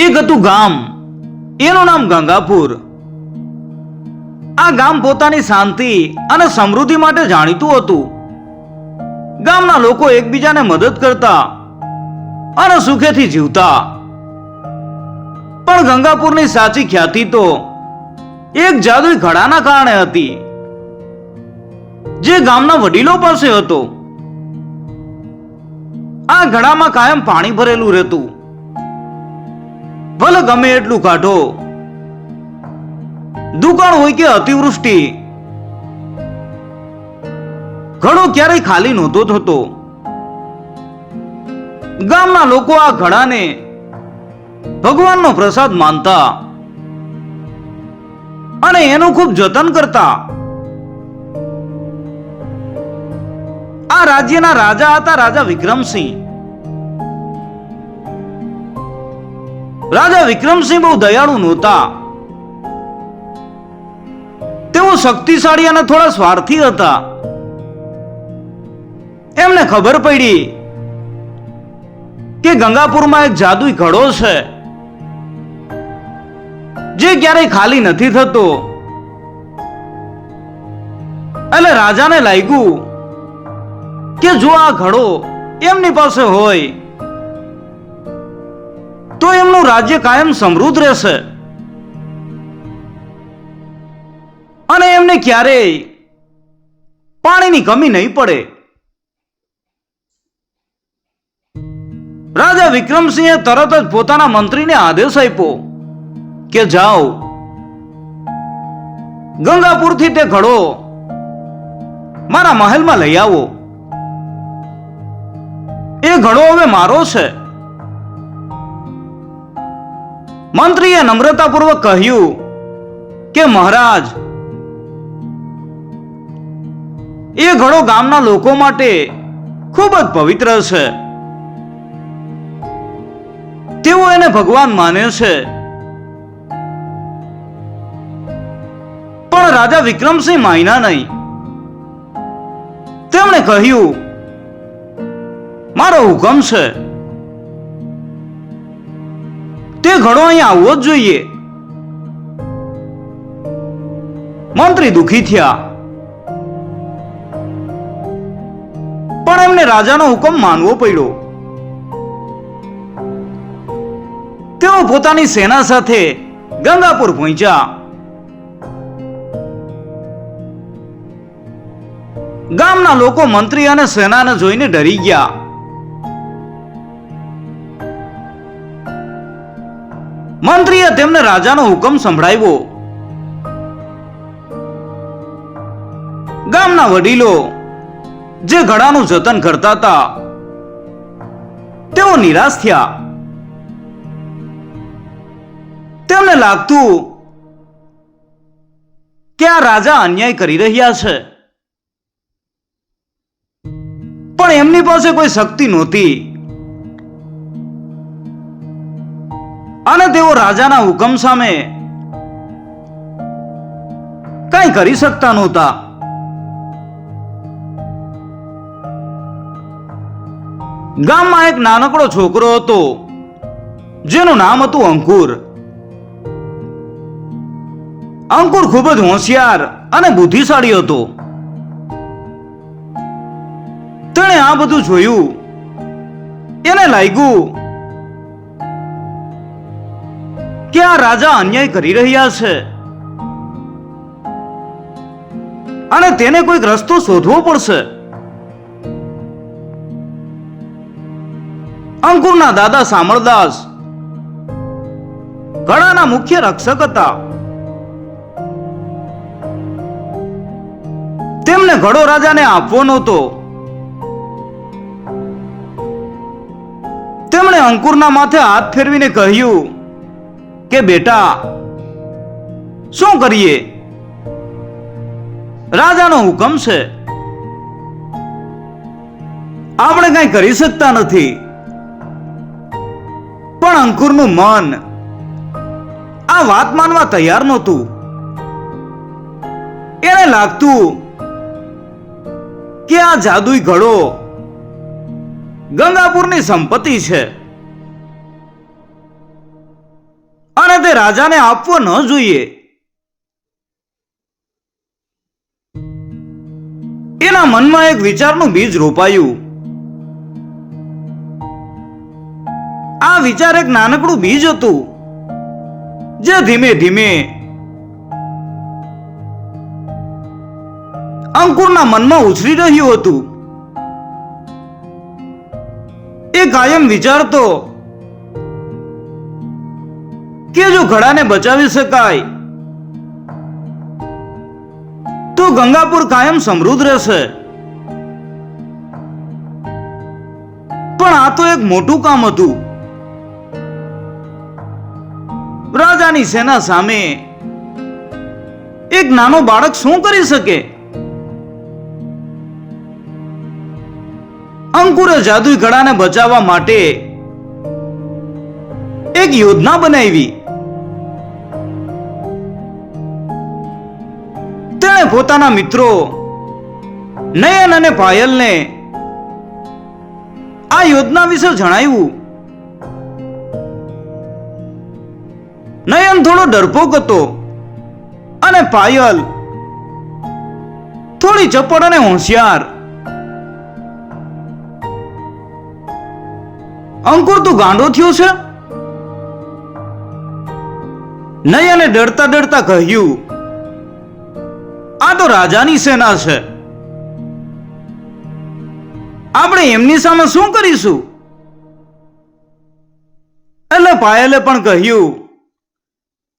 એક હતું ગામ, એનું નામ ગંગાપુર. આ ગામ પોતાની શાંતિ અને સમૃદ્ધિ માટે જાણીતું હતું. ગામના લોકો એકબીજાને મદદ કરતા અને સુખેથી જીવતા. પણ ગંગાપુરની સાચી ખ્યાતિ તો એક જાદુઈ ઘડાના કારણે હતી, જે ગામના વડીલો પાસે હતો. આ ઘડામાં કાયમ પાણી ભરેલું રહેતું, ભલે ગમે એટલું કાઢો. દુકાળ હોય કે અતિવૃષ્ટિ, ઘડો ક્યારેય ખાલી નહોતો થતો. ગામના લોકો આ ઘડાને ભગવાનનો પ્રસાદ માનતા અને એનું ખૂબ જતન કરતા. આ રાજ્યના રાજા હતા રાજા વિક્રમસિંહ. રાજા વિક્રમસિંહ બહુ દયાળુ નહોતા. તેઓ શક્તિશાળી અને થોડા સ્વાર્થી હતા. એમને ખબર પડી કે ગંગાપુરમાં એક જાદુઈ ઘડો છે, જે ક્યારેય ખાલી નથી થતો. એટલે રાજાને લાગ્યું કે જો આ ઘડો એમની પાસે હોય તો એમનું રાજ્ય કાયમ સમૃદ્ધ રહેશે અને એમને ક્યારેય પાણીની કમી નહીં પડે. રાજા વિક્રમસિંહે તરત જ પોતાના મંત્રીને આદેશ આપ્યો કે જાઓ, ગંગાપુરથી તે ઘડો મારા મહેલમાં લઈ આવો. એ ઘડો હવે મારો છે. મંત્રીએ નમ્રતાપૂર્વક કહ્યું કે મહારાજ, એ ઘડો ગામના લોકો માટે ખૂબ જ પવિત્ર છે. તેઓ એને ભગવાન માને છે. પણ રાજા વિક્રમસિંહ માન્યા નહીં. તેમણે કહ્યું, મારો હુકમ છે, તે ઘડો અહીં આવવો જ જોઈએ. મંત્રી દુખી થયા, પણ એમને રાજાનો હુકમ માનવો પડ્યો. તેઓ પોતાની સેના સાથે ગંગાપુર પહોંચ્યા. ગામના લોકો મંત્રી અને સેનાને જોઈને ડરી ગયા. મંત્રીએ તેમને રાજાનો હુકમ સંભળાવ્યો. ગામના વડીલો જે ઘડાનું જતન કરતા હતા, તેઓ નિરાશ થયા. તેમને લાગતું કે આ રાજા અન્યાય કરી રહ્યા છે. પણ એમની પાસે કોઈ શક્તિ નહોતી અને તેઓ રાજાના હુકમ સામે કંઈ કરી શકતા નહોતા. ગામમાં એક નાનકડો છોકરો હતો, જેનું નામ હતું અંકુર. અંકુર ખૂબ જ હોશિયાર અને બુદ્ધિશાળી હતો. તેણે આ બધું જોયું. એને લાગ્યું કે આ રાજા અન્યાય કરી રહ્યા છે અને તેને કોઈક રસ્તો શોધવો પડશે. અંકુરના દાદા શામળદાસ ઘડાના મુખ્ય રક્ષક હતા. તેમને ઘડો રાજાને આપવો નહોતો. તેમણે અંકુરના માથે હાથ ફેરવીને કહ્યું કે બેટા, શું કરીએ? રાજાનો હુકમ છે, આપણે કંઈ કરી શકતા નથી. પણ અંકુરનું મન આ વાત માનવા તૈયાર નહોતું. એને લાગતું કે આ જાદુઈ ઘડો ગંગાપુરની સંપત્તિ છે તે રાજાને આપવો ન જોઈએ. એના મનમાં એક વિચારનું બીજ રોપાયું. આ વિચાર એક નાનકડું બીજ હતું જે ધીમે ધીમે અંકુરના મનમાં ઉછરી રહ્યું હતું. એ કાયમ વિચારતો કે જો ઘડાને બચાવી શકાય તો ગંગાપુર કાયમ સમૃદ્ધ રહેશે. પણ આ તો એક મોટું કામ હતું. રાજાની સેના સામે એક નાનો બાળક શું કરી શકે? અંકુરે જાદુઈ ઘડાને બચાવવા માટે એક યોજના બનાવી. તેણે પોતાના મિત્રો નયન અને પાયલને આ યોજના વિશે જણાવ્યું. નયન થોડો ડરપોક હતો અને પાયલ થોડી ચપળ અને હોશિયાર. અંકુર, તું ગાંડો થયો છે? નયને ડરતા ડરતા કહ્યું, આ તો રાજાની સેના છે. આપણે એમની સામે શું કરીશું? એટલે પાયલે પણ કહ્યું,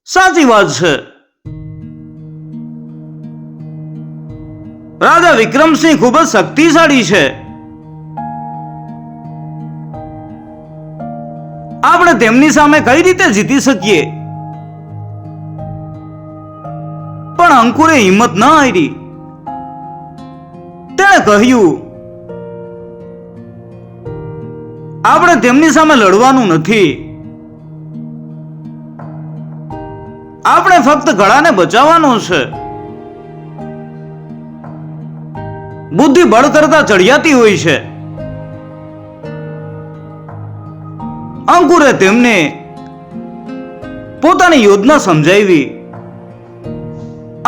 સાચી વાત છે. રાજા વિક્રમસિંહ ખૂબ જ શક્તિશાળી છે. આપણે તેમની સામે કઈ રીતે જીતી શકીએ? પણ અંકુરે હિંમત ન હારી. તેણે કહ્યું, આપણે તેમની સામે લડવાનું નથી. આપણે ફક્ત ઘડાને બચાવવાનો છે. બુદ્ધિ બળ કરતા ચડિયાતી હોય છે. અંકુરે તેમને પોતાની યોજના સમજાવી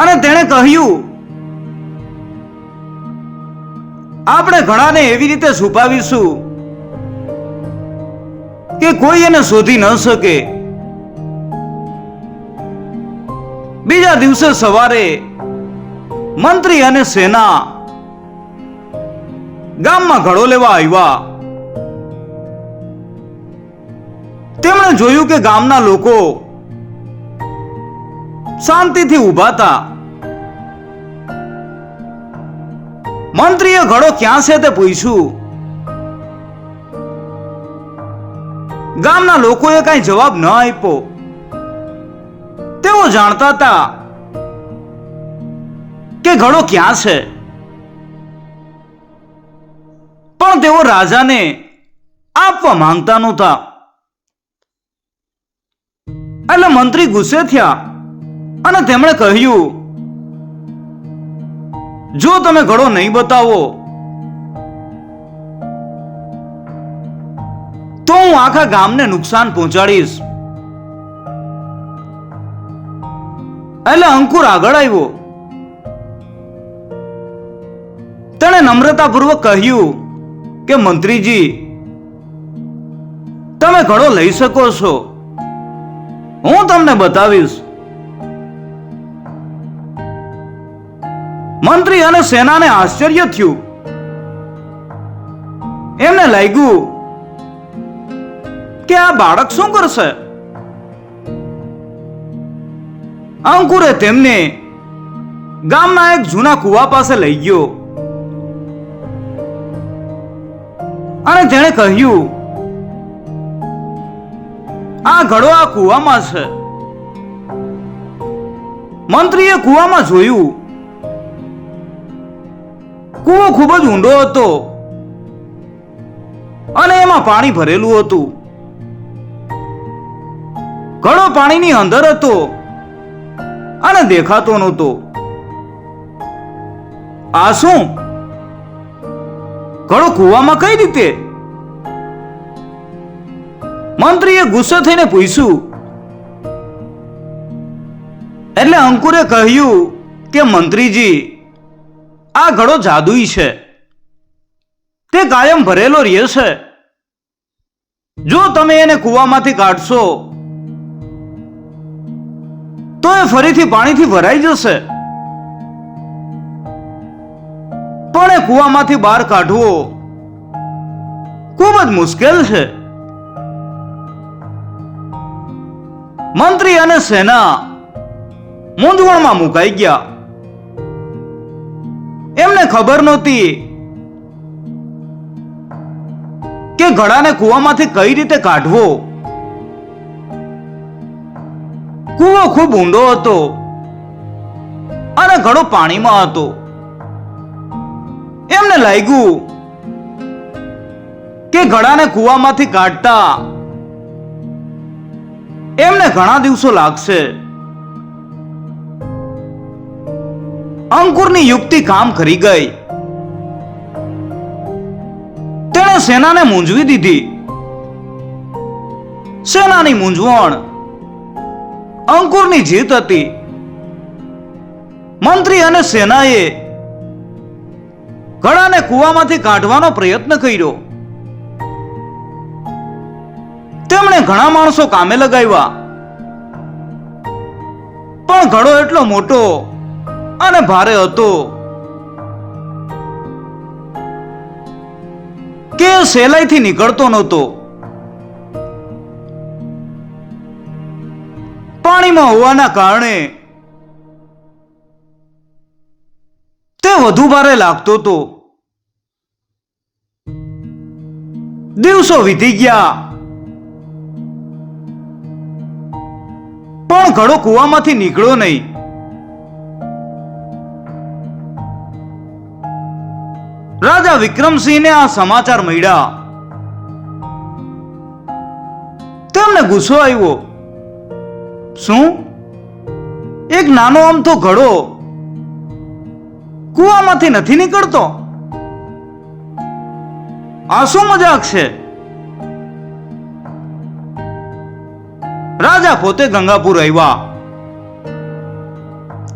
અને તેણે કહ્યું, આપણે ઘડાને એવી રીતે છુપાવીશું કે કોઈ એને શોધી ન શકે. બીજા દિવસે સવારે મંત્રી અને સેના ગામમાં ઘડો લેવા આવ્યા. તેમણે જોયું કે ગામના લોકો શાંતિથી ઊભા હતા. મંત્રીએ ઘડો ક્યાં છે તે પૂછ્યું. ગામના લોકોએ કઈ જવાબ ન આપ્યો. તેઓ જાણતા હતા કે ઘડો ક્યાં છે, પણ તેઓ રાજાને આપવા માંગતા નહોતા. એટલે મંત્રી ગુસ્સે થયા અને તેમણે કહ્યું, જો તમે ઘડો નહીં બતાવો તો હું આખા ગામને નુકસાન પહોંચાડીશ. એટલે અંકુર આગળ આવ્યો. તેણે નમ્રતાપૂર્વક કહ્યું કે મંત્રીજી, તમે ઘડો લઈ શકો છો, હું તમને બતાવીશ. મંત્રી અને સેનાને આશ્ચર્ય થયું. એમને લાગ્યું કે આ બાળક શું કરશે. અંકુરે તેમને ગામના એક જૂના કુવા પાસે લઈ ગયો અને તેણે કહ્યું, આ ઘડો આ કુવામાં છે. મંત્રીએ કુવામાં જોયું. કુવો ખૂબ જ ઊંડો હતો અને એમાં પાણી ભરેલું હતું. ઘડો પાણીની અંદર હતો અને દેખાતો નહોતો. આ શું? ઘડો કુવામાં કઈ રીતે? મંત્રીએ ગુસ્સે થઈને પૂછ્યું. એટલે અંકુરે કહ્યું કે મંત્રીજી, આ ઘડો જાદુઈ છે, તે કાયમ ભરેલો રહે છે. જો તમે એને કૂવામાંથી કાઢશો તો એ ફરીથી પાણીથી ભરાઈ જશે. પણ એ કૂવામાંથી બહાર કાઢવો ખૂબ જ મુશ્કેલ છે. મંત્રી અને સેના મૂંઝવણમાં મુકાઈ ગયા. એમને ખબર નહોતી કે ઘડાને કૂવામાંથી કઈ રીતે કાઢવો. કૂવો ખૂબ ઊંડો હતો અને ઘડો પાણીમાં હતો. એમને લાગ્યું કે ઘડાને કૂવામાંથી કાઢતા એમને ઘણા દિવસો લાગશે. અંકુરની યુક્તિ કામ કરી ગઈ. તેણે સેનાને મૂંઝવી દીધી. સેનાની મૂંઝવણ અંકુરની જીત હતી. મંત્રી અને સેનાએ ઘડાને કૂવામાંથી કાઢવાનો પ્રયત્ન કર્યો. તેમણે ઘણા માણસો કામે લગાવ્યા, પણ ઘડો એટલો મોટો અને ભારે હતો કે સહેલાઈથી નીકળતો નહોતો. પાણીમાં હોવાના કારણે તે વધુ ભારે લાગતો હતો. દિવસો વીતી ગયા, પણ ઘડો કૂવામાંથી નીકળ્યો નહીં. રાજા વિક્રમસિંહને આ સમાચાર મળ્યા. તેમને ગુસ્સો આવ્યો. શું? એક નાનો અમથો ઘડો કૂવામાંથી નથી નીકળતો? આ શું મજાક છે? રાજા પોતે ગંગાપુર આવ્યા.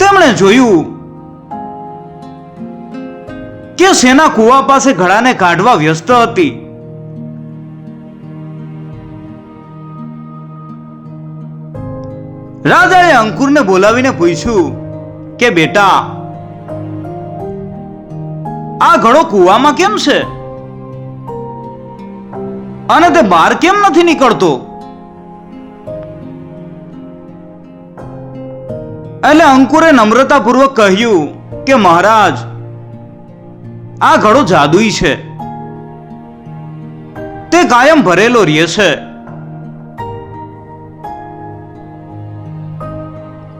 તેમણે જોયું કે સેના કૂવા પાસે ઘડાને કાઢવા વ્યસ્ત હતી. રાજાએ અંકુરને બોલાવીને પૂછ્યું કે બેટા, આ ઘડો કૂવામાં કેમ છે અને તે બહાર કેમ નથી નીકળતો? એટલે અંકુરે નમ્રતાપૂર્વક કહ્યું કે મહારાજ, આ ઘડો જાદુઈ છે, તે કાયમ ભરેલો રહે છે,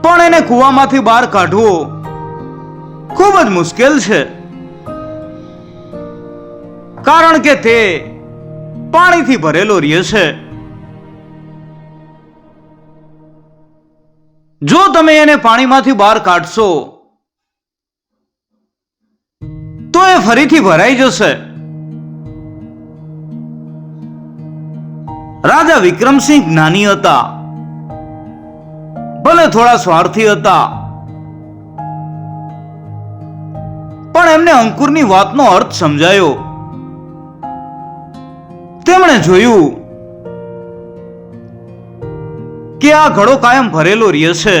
પણ એને કૂવામાંથી બહાર કાઢવો ખૂબ જ મુશ્કેલ છે, કારણ કે તે પાણીથી ભરેલો રહે છે. જો તમે એને પાણીમાંથી બહાર કાઢશો તો એ ફરીથી ભરાઈ જશે. રાજા વિક્રમસિંહ જ્ઞાની હતા, ભલે થોડા સ્વાર્થી હતા, પણ એમને અંકુરની વાતનો અર્થ સમજાયો. તેમણે જોયું કે આ ઘડો કાયમ ભરેલો રહે છે,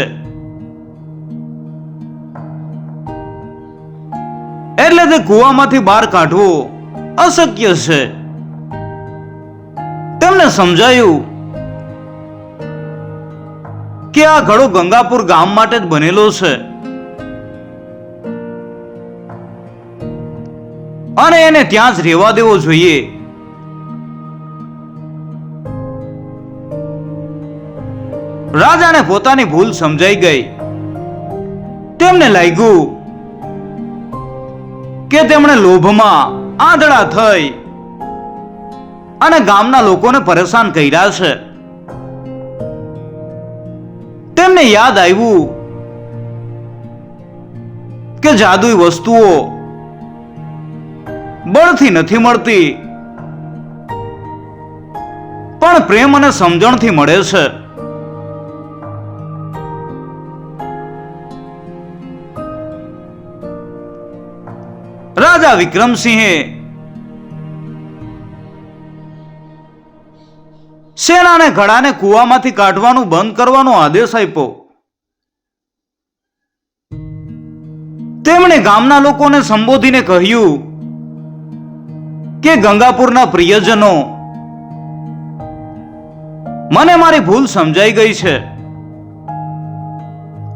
એટલે તે કૂવામાંથી બહાર કાઢવો અશક્ય છે. તેમને સમજાયું કે આ ઘડો ગંગાપુર ગામ માટે જ બનેલો છે અને એને ત્યાં જ રહેવા દેવો જોઈએ. રાજાને પોતાની ભૂલ સમજાઈ ગઈ. તેમને લાગ્યું કે તેમણે લોભમાં આંધળા થઈ અને ગામના લોકોને પરેશાન કર્યા છે. તેમને યાદ આવ્યું કે જાદુઈ વસ્તુઓ બળથી નથી મળતી, પણ પ્રેમ અને સમજણથી મળે છે. રાજા વિક્રમસિંહે સેનાને ઘડાને કૂવામાંથી કાઢવાનું બંધ કરવાનો આદેશ આપ્યો. તેમણે ગામના લોકોને સંબોધીને કહ્યું કે ગંગાપુરના પ્રિયજનો, મને મારી ભૂલ સમજાઈ ગઈ છે.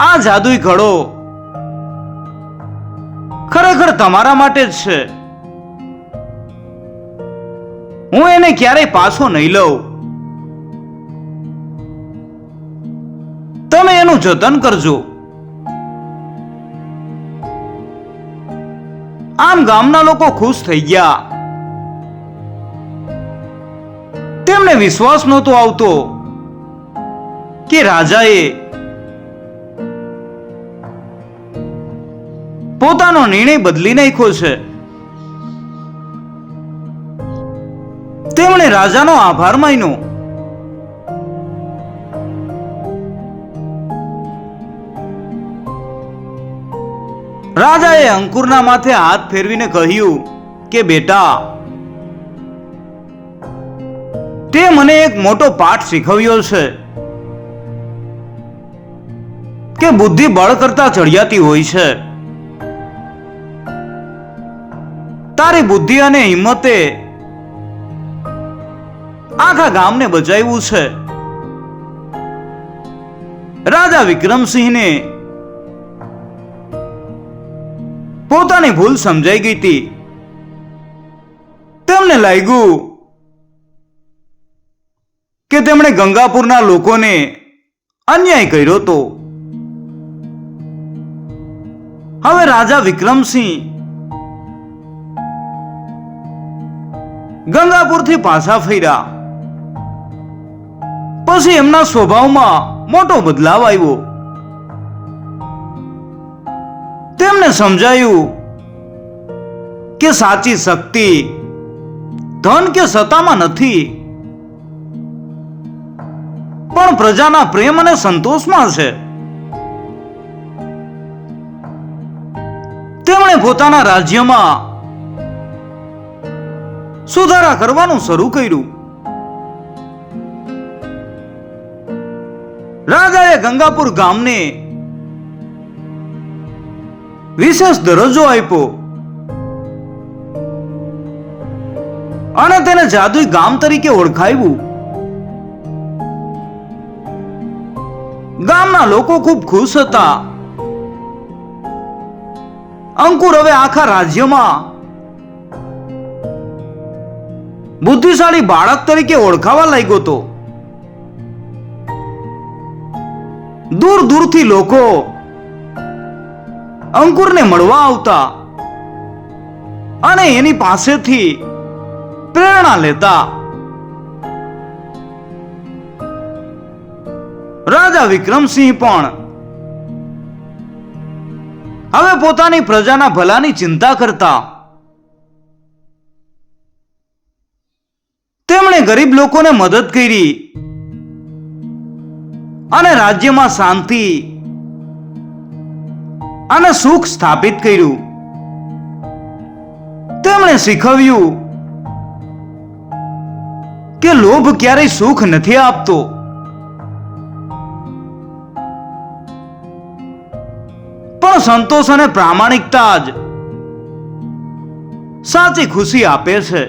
આ જાદુઈ ઘડો ખરેખર તમારા માટે જ છે. હું એને ક્યારેય પાછો નહીં લઉં. તમે એનું જતન કરજો. આમ ગામના લોકો ખુશ થઈ ગયા. તેમને વિશ્વાસ નહોતો આવતો કે રાજાએ પોતાનો નિર્ણય બદલી નાખ્યો છે. તેમણે રાજાનો આભાર માન્યો. રાજાએ અંકુરના માથે હાથ ફેરવીને કહ્યું કે બેટા, તે મને એક મોટો પાઠ શીખવ્યો છે કે બુદ્ધિ બળ કરતા ચડિયાતી હોય છે. તારી બુદ્ધિ અને હિંમતે આખા ગામને બચાવ્યું છે. રાજા વિક્રમસિંહને પોતાની ભૂલ સમજાઈ ગઈ હતી. તેમને લાગ્યું કે તેમણે ગંગાપુરના લોકોને અન્યાય કર્યો હતો. હવે રાજા વિક્રમસિંહ ગંગાપુરથી પાછા ફર્યા. પછી એમના સ્વભાવમાં મોટો બદલાવ આવ્યો. તેમને સમજાયું કે સાચી શક્તિ ધન કે સત્તામાં નથી, પણ પ્રજાના પ્રેમ અને સંતોષમાં છે. તેમણે પોતાના રાજ્યમાં સુધારા કરવાનું શરૂ કર્યું. રાજાએ ગંગાપુર ગામને વિશેષ દરજ્જો આપ્યો અને તેને જાદુઈ ગામ તરીકે ઓળખાવ્યું. ગામના લોકો ખૂબ ખુશ હતા. અંકુર હવે આખા રાજ્યમાં બુદ્ધિશાળી બાળક તરીકે ઓળખાવા લાગ્યો હતો. દૂર દૂરથી લોકો અંકુરને મળવા આવતા અને એની પાસેથી પ્રેરણા લેતા. રાજા વિક્રમસિંહ પણ હવે પોતાની પ્રજાના ભલાની ચિંતા કરતા. તેમણે ગરીબ લોકોને મદદ કરી અને રાજ્યમાં શાંતિ અને સુખ સ્થાપિત કર્યું. તેમણે શીખવ્યું કે લોભ ક્યારેય સુખ નથી આપતો. પણ સંતોષ અને પ્રામાણિકતા જ સાચી ખુશી આપે છે.